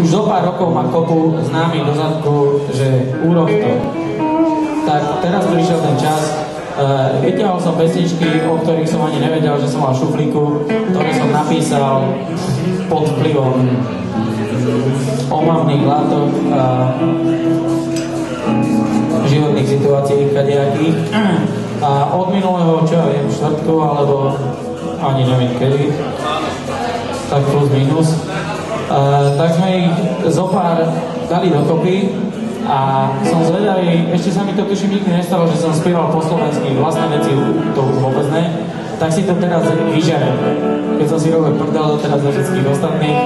Už zo pár rokov ma kopu známy do zadku, že urob to. Tak teraz prišiel ten čas. Vytiahol som pesničky, o ktorých som ani nevedel, že som mal šuflíku, ktoré som napísal pod vplyvom omamných látok a životných situácií kadejakých. A od minulého, čo ja viem, štvrtku, alebo ani neviem kedy, tak plus minus. Tak sme ich zopár dali dokopy a som zvedavý, ešte sa mi to tuším nikdy nestalo, že som spieval po slovensky vlastné veci, to už vôbec ne, tak si to teraz vyžerem. Keď som si robil prdel teraz za všetkých ostatných,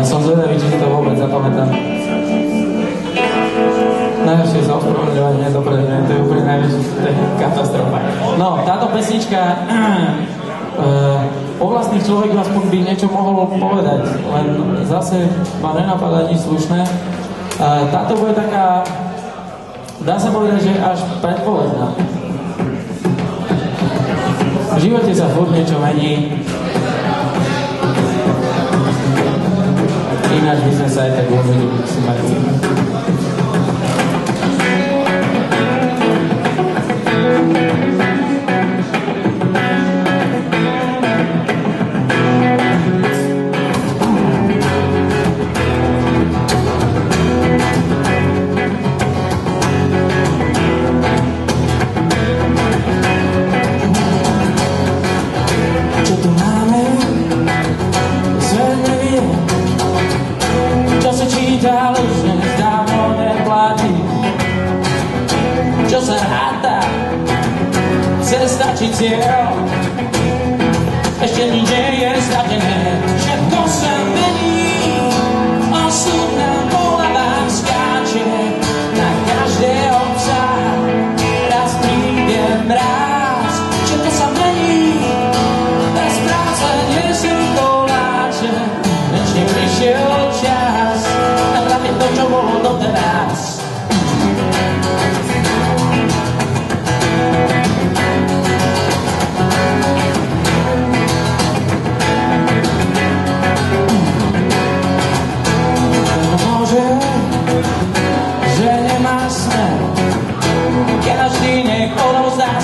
som zvedavý, či si to vôbec zapamätám. Najlepšie sa ospravedlňovať, nedobre, to je úplne najväčšia, to je katastrofa. No, táto pesnička o vlastných človeku aspoň by niečo mohol povedať, len zase ma nenapadá nič slušné. Táto bude taká, dá sa povedať, že až predpovedná. V živote sa furt niečo mení, ináč by sme sa aj tak uvedeli, si mali. Cieľ, ešte nič nie je stratené, všetko sa mení, osud nám po hlavách skáče, na každé ovca raz príde mráz, všetko sa mení, bez práce nie sú koláče, než neprišiel čas, napraviť to, čo bolo doteraz.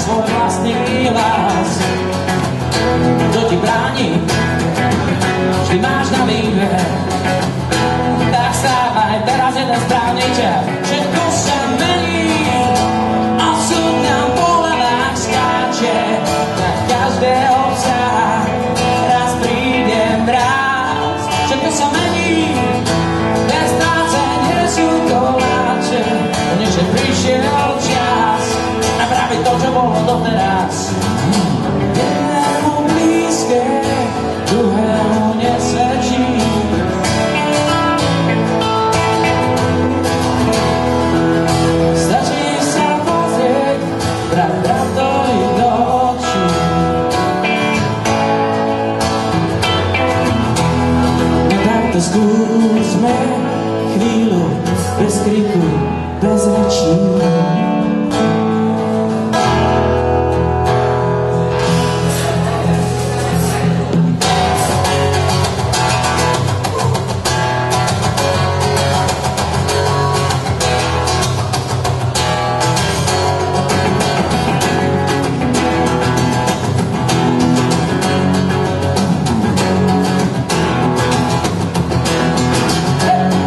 Svoj vlastný hlas. Kto ti bráni? Vždy máš na výber. Tak stávaj, teraz je ten správny čas. Všetko sa mení, osud nám po hlavách skáče. Na každé ovca raz príde mráz. Všetko sa mení, bez práce nie sú koláče. Než prišiel čas napraviť to, čo bolo doteraz. Jednému blízke, druhému nesvedčí. Stačí sa pozrieť, brat bratovi do očí. No tak to skúsme chvíľu, bez kriku, bez rečí.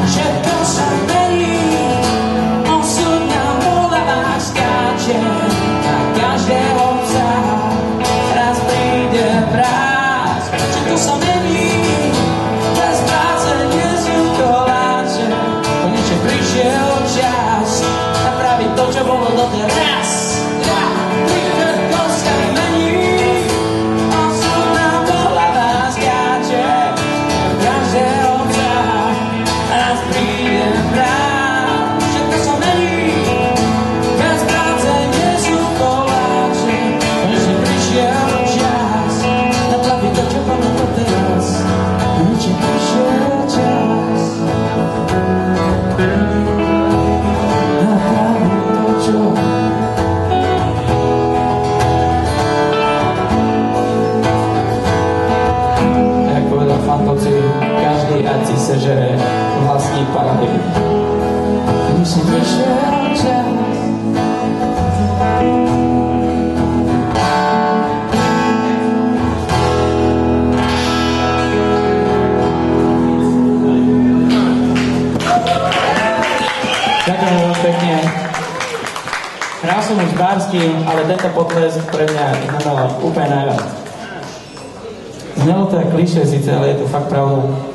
Všetko sa mení, osud nám po hlavách tvářící se, že je vlastník paradajky. Když si vyšel čas, ďakujem veľmi pekne. Krásnu s Bárským, ale tento potlesk pre mňa znamenal úplne najviac. Znelo to jak klišé síce, ale je to fakt pravdou.